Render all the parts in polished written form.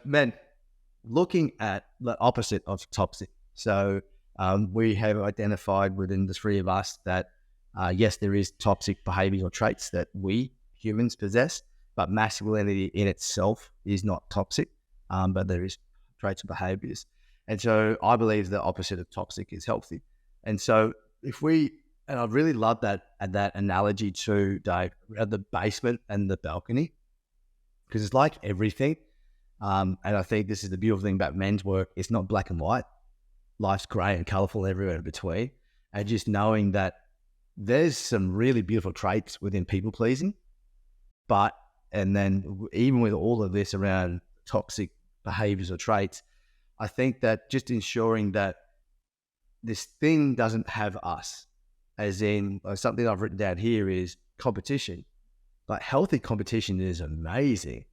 men, looking at the opposite of toxic. So we have identified within the three of us that, yes, there is toxic behaviors or traits that we humans possess, but masculinity in itself is not toxic, but there is traits and behaviors. And so I believe the opposite of toxic is healthy. And so and I really love that analogy too, Dave, around the basement and the balcony, because it's like everything. And I think this is the beautiful thing about men's work. It's not black and white. Life's grey and colourful everywhere in between. And just knowing that there's some really beautiful traits within people pleasing, and then even with all of this around toxic behaviors or traits, I think that just ensuring that this thing doesn't have us, as in something I've written down here is competition. Like healthy competition is amazing.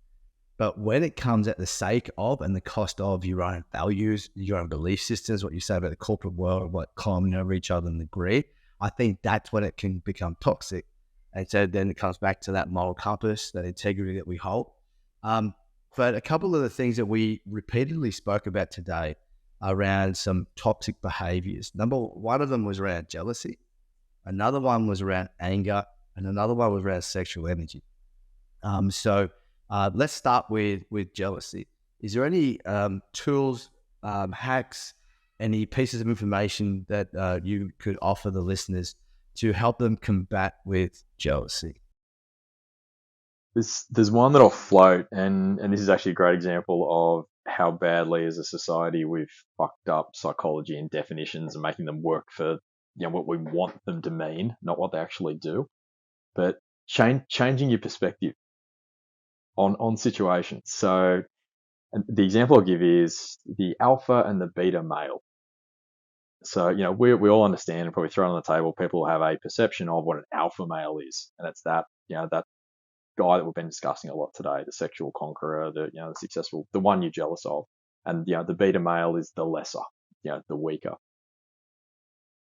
But when it comes at the sake of and the cost of your own values, your own belief systems, what you say about the corporate world, what climbing over each other and agree, I think that's when it can become toxic. And so then it comes back to that moral compass, that integrity that we hold. But a couple of the things that we repeatedly spoke about today around some toxic behaviors. One of them was around jealousy. Another one was around anger. And another one was around sexual energy. Let's start with jealousy. Is there any tools, hacks, any pieces of information that you could offer the listeners to help them combat with jealousy? There's one that I'll float, and this is actually a great example of how badly as a society we've fucked up psychology and definitions and making them work for what we want them to mean, not what they actually do. But changing your perspective on situations. So the example I'll give is the alpha and the beta male. So, we all understand and probably throw it on the table, people have a perception of what an alpha male is. And it's that, that guy that we've been discussing a lot today, the sexual conqueror, the successful, the one you're jealous of. And, the beta male is the lesser, the weaker.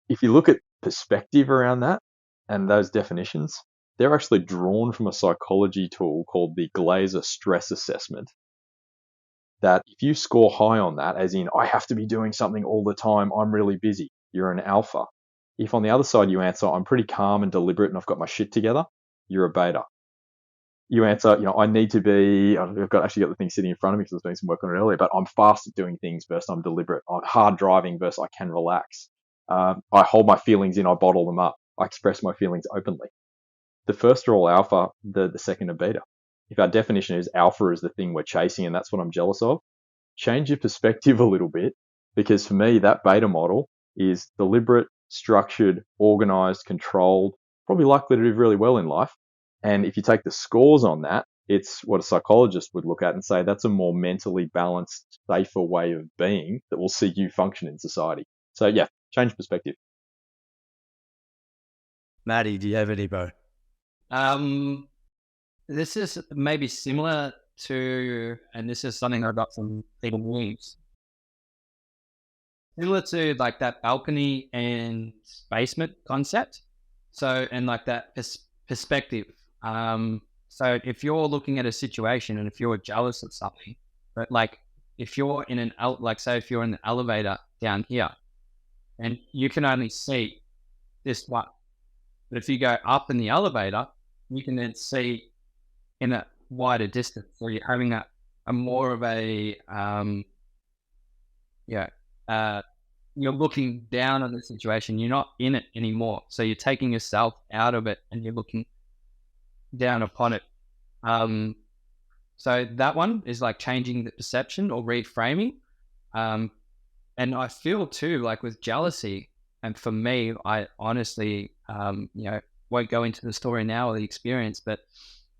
If you look at perspective around that and those definitions, they're actually drawn from a psychology tool called the Blase stress assessment. That if you score high on that, as in, I have to be doing something all the time, I'm really busy, you're an alpha. If on the other side you answer, I'm pretty calm and deliberate and I've got my shit together, you're a beta. You answer, I need to be, I've actually got the thing sitting in front of me because I was doing some work on it earlier, but I'm fast at doing things versus I'm deliberate. I'm hard driving versus I can relax. I hold my feelings in, I bottle them up. I express my feelings openly. The first are all alpha, the second are beta. If our definition is alpha is the thing we're chasing and that's what I'm jealous of, change your perspective a little bit, because for me, that beta model is deliberate, structured, organized, controlled, probably likely to do really well in life. And if you take the scores on that, it's what a psychologist would look at and say, that's a more mentally balanced, safer way of being that will see you function in society. So yeah, change perspective. Maddie, do you have any, bro? This is maybe similar to, and this is something I got from people news. Similar to like that balcony and basement concept. So, and like that perspective. So if you're looking at a situation and if you're jealous of something, but like if you're in say if you're in the elevator down here and you can only see this one, but if you go up in the elevator, you can then see in a wider distance. So you're having a more of a, you're looking down on the situation. You're not in it anymore. So you're taking yourself out of it and you're looking down upon it. So that one is like changing the perception or reframing. And I feel too, like with jealousy, and for me, I honestly, won't go into the story now or the experience, but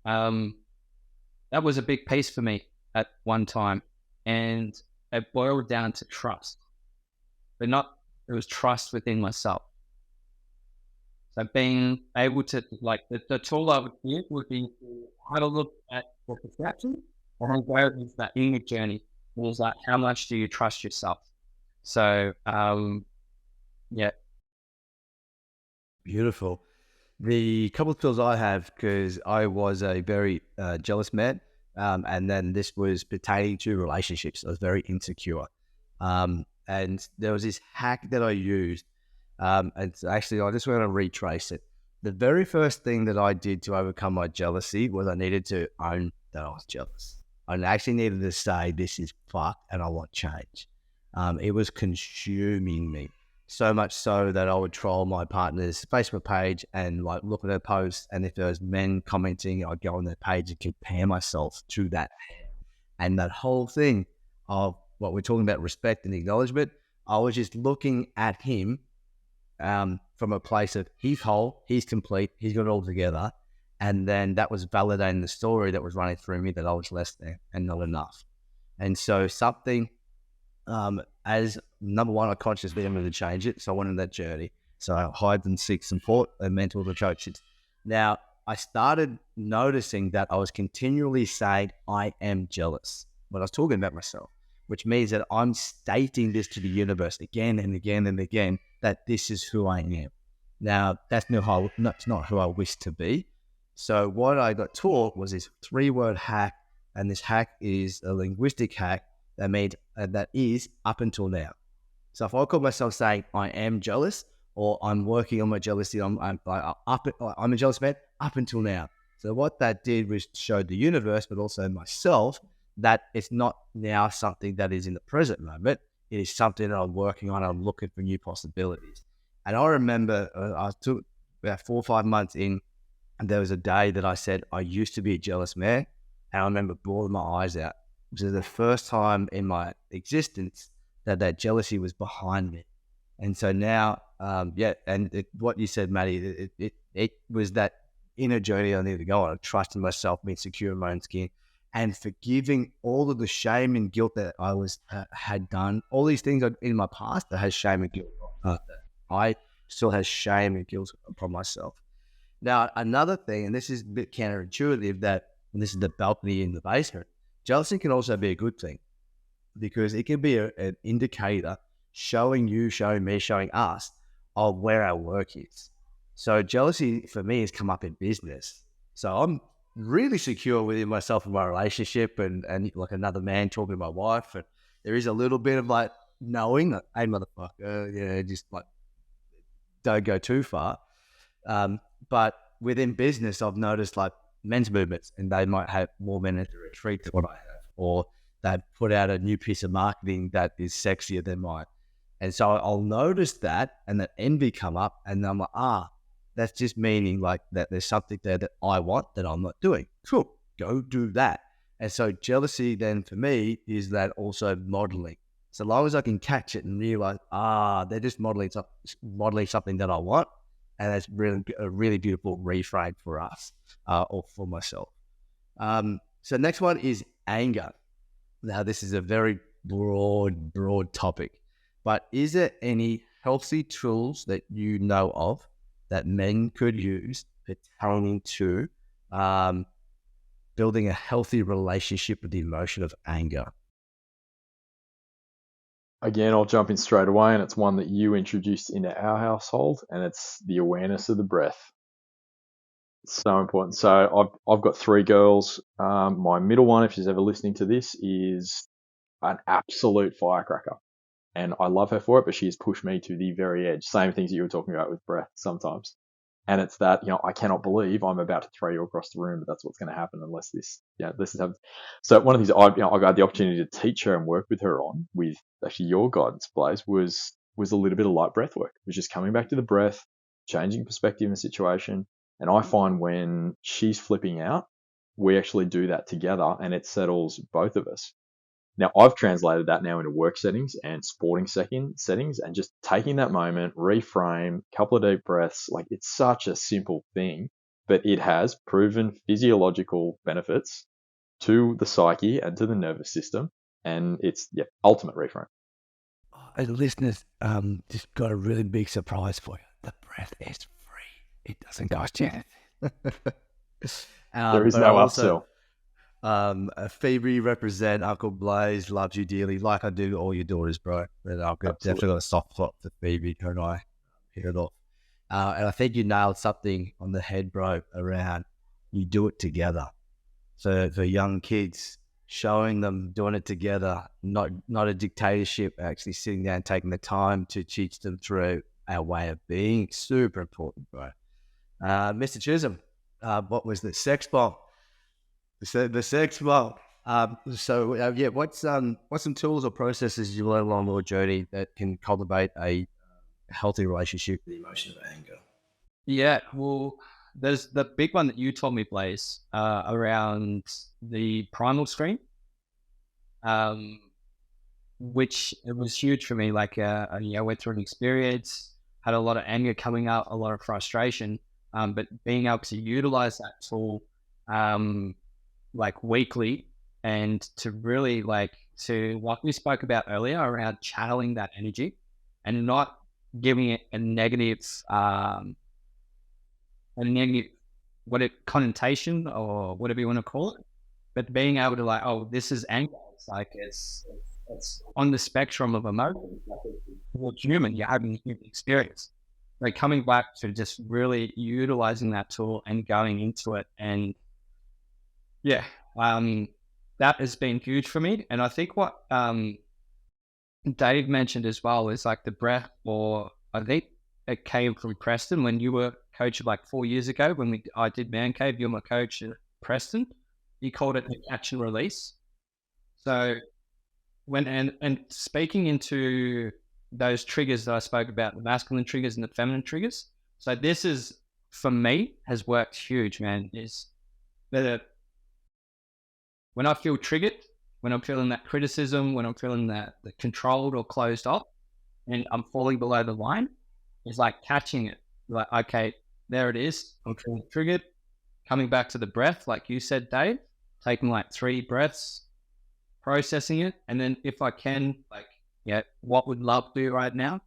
that was a big piece for me at one time. And it boiled down to trust, but it was trust within myself. So being able to, like, the tool I would use would be to have a look at your perception and then go into that inner journey. It was like, how much do you trust yourself? So, yeah. Beautiful. The couple of tools I have, because I was a very jealous man, And then this was pertaining to relationships. I was very insecure. And there was this hack that I used. And actually, I just want to retrace it. The very first thing that I did to overcome my jealousy was I needed to own that I was jealous. I actually needed to say, this is fucked and I want change. It was consuming me. So much so that I would troll my partner's Facebook page and like look at her posts. And if there was men commenting, I'd go on their page and compare myself to that. And that whole thing of what we're talking about, respect and acknowledgement, I was just looking at him from a place of he's whole, he's complete, he's got it all together. And then that was validating the story that was running through me that I was less than and not enough. And so something, as number one, I consciously wanted to change it. So I went on that journey. So I hired and seek support and mentors and coaches. Now, I started noticing that I was continually saying, I am jealous when I was talking about myself, which means that I'm stating this to the universe again and again and again, that this is who I am. Now, that's not who I wish to be. So what I got taught was this 3-word hack, and this hack is a linguistic hack that means that is up until now. So if I call myself saying I am jealous or I'm working on my jealousy, I'm a jealous man up until now. So what that did was show the universe, but also myself, that it's not now something that is in the present moment. It is something that I'm working on. I'm looking for new possibilities. And I remember I took about 4 or 5 months in, and there was a day that I said, I used to be a jealous man. And I remember bawling my eyes out. It was the first time in my existence that jealousy was behind me. And so now, what you said, Matty, it was that inner journey I needed to go on, trusting myself, being secure in my own skin, and forgiving all of the shame and guilt that I had done. All these things in my past that has shame and guilt. I still have shame and guilt upon myself. Now, another thing, and this is a bit counterintuitive, and this is the balcony in the basement, jealousy can also be a good thing because it can be an indicator showing you, showing me, showing us of where our work is. So jealousy for me has come up in business. So I'm really secure within myself and my relationship and like another man talking to my wife. And there is a little bit of like knowing that, hey, motherfucker, just like don't go too far. But within business, I've noticed like men's movements, and they might have more men at the retreat than what I have, or they put out a new piece of marketing that is sexier than mine. And so I'll notice that, and that envy come up, and I'm like, that's just meaning like that there's something there that I want that I'm not doing. Cool, go do that. And so jealousy then for me is that also modeling. So long as I can catch it and realize, they're just modeling something that I want. And that's really a really beautiful reframe for us or for myself. So next one is anger. Now, this is a very broad topic, but is there any healthy tools that you know of that men could use pertaining to building a healthy relationship with the emotion of anger? Again, I'll jump in straight away, and it's one that you introduced into our household, and it's the awareness of the breath. It's so important. So I've got 3 girls. My middle one, if she's ever listening to this, is an absolute firecracker, and I love her for it, but she has pushed me to the very edge. Same things that you were talking about with breath sometimes. And it's that, I cannot believe I'm about to throw you across the room, but that's what's going to happen unless this happens. So one of the things I got the opportunity to teach her and work with her on, with actually your guidance, Blase, was a little bit of light breath work. It was just coming back to the breath, changing perspective in the situation. And I find when she's flipping out, we actually do that together, and it settles both of us. Now, I've translated that now into work settings and sporting settings, and just taking that moment, reframe, couple of deep breaths. Like, it's such a simple thing, but it has proven physiological benefits to the psyche and to the nervous system. And it's ultimate reframe. And listeners, just got a really big surprise for you. The breath is free. It doesn't cost you anything. There is no upsell. Phoebe, represent Uncle Blase, loves you dearly, like I do all your daughters, bro. And I've definitely got a soft spot for Phoebe, her and I hit it off. And I think you nailed something on the head, bro, around you do it together. for young kids, showing them doing it together, not a dictatorship, actually sitting down, taking the time to teach them through our way of being. Super important, bro. Mr. Chisholm, what was the sex bomb? The sex bomb. What's some tools or processes you learn along your journey that can cultivate a healthy relationship with the emotion of anger? Yeah, well, there's the big one that you told me, Blase, around the primal scream, which it was huge for me. Like, I went through an experience, had a lot of anger coming up, a lot of frustration, but being able to utilize that tool, like weekly, and to really to what we spoke about earlier around channeling that energy and not giving it a negative connotation or whatever you want to call it, but being able to this is anger. It's on the spectrum of emotions. You're human. You're having a human experience. Like coming back to just really utilizing that tool and going into it, and that has been huge for me. And I think what Dave mentioned as well is like the breath, or I think it came from Preston when you were coach 4 years ago when I did Man Cave. You're my coach at Preston. You called it the catch and release. So when and speaking into those triggers that I spoke about, the masculine triggers and the feminine triggers. So this is, for me, has worked huge, man. Is that when I feel triggered, when I'm feeling that criticism, when I'm feeling that the controlled or closed off, and I'm falling below the line, it's like catching it. Like, okay, there it is. I'm feeling triggered. Coming back to the breath, like you said, Dave, taking 3 breaths, processing it, and then if I can, what would love do right now?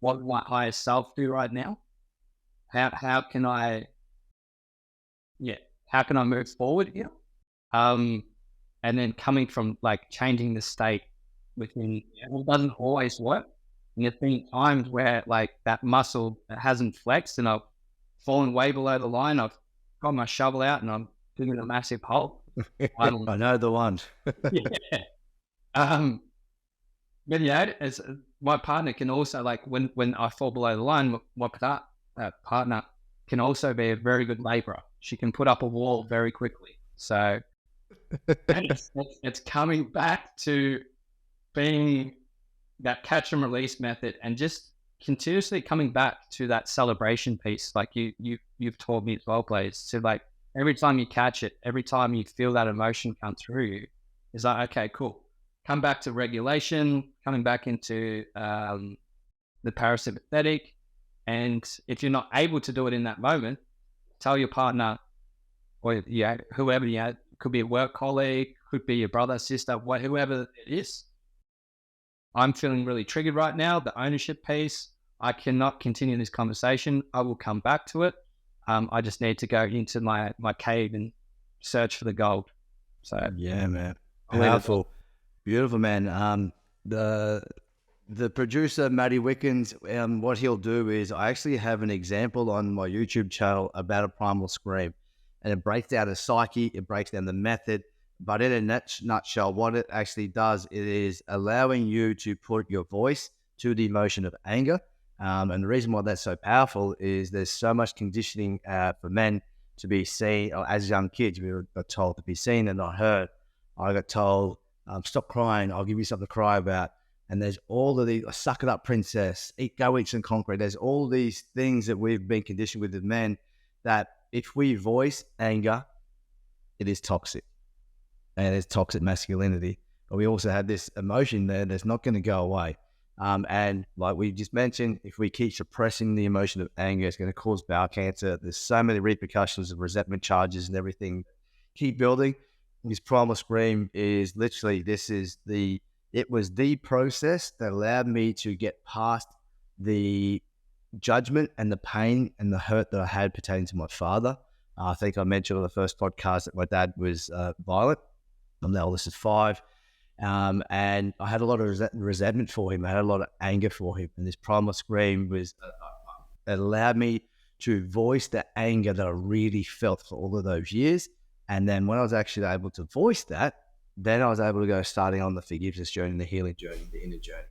What would my higher self do right now? How can I move forward here? And then coming from changing the state within, it doesn't always work. And there's been times where that muscle hasn't flexed and I've fallen way below the line. I've got my shovel out and I'm digging a massive hole. I know the one. But as my partner can also when I fall below the line, my partner can also be a very good laborer. She can put up a wall very quickly. So it's coming back to being that catch and release method, and just continuously coming back to that celebration piece, like you've taught me as well, Blase. So every time you catch it, every time you feel that emotion come through you, is okay, cool. Come back to regulation, coming back into the parasympathetic. And if you're not able to do it in that moment, tell your partner or whoever, could be a work colleague, could be your brother, sister, whoever it is. I'm feeling really triggered right now. The ownership piece, I cannot continue this conversation. I will come back to it. I just need to go into my cave and search for the gold. So yeah, man, powerful. Beautiful, man. The producer, Matty Wickens, what he'll do is I actually have an example on my YouTube channel about a primal scream, and it breaks down the psyche, it breaks down the method, but in a nutshell, what it actually does, it is allowing you to put your voice to the emotion of anger. And the reason why that's so powerful is there's so much conditioning for men to be seen, or as young kids, we were told to be seen and not heard. I got told, stop crying, I'll give you something to cry about. And there's all of these, suck it up, princess, go eat some concrete. There's all these things that we've been conditioned with as men, that if we voice anger, it is toxic. And it's toxic masculinity. But we also have this emotion there that's not going to go away. And like we just mentioned, if we keep suppressing the emotion of anger, it's going to cause bowel cancer. There's so many repercussions of resentment charges and everything. Keep building. This primal scream is literally, it was the process that allowed me to get past the judgment and the pain and the hurt that I had pertaining to my father. I think I mentioned on the first podcast that my dad was violent. I'm the oldest of 5. And I had a lot of resentment for him. I had a lot of anger for him. And this primal scream was, it allowed me to voice the anger that I really felt for all of those years. And then when I was actually able to voice that, then I was able to go starting on the forgiveness journey, the healing journey, the inner journey.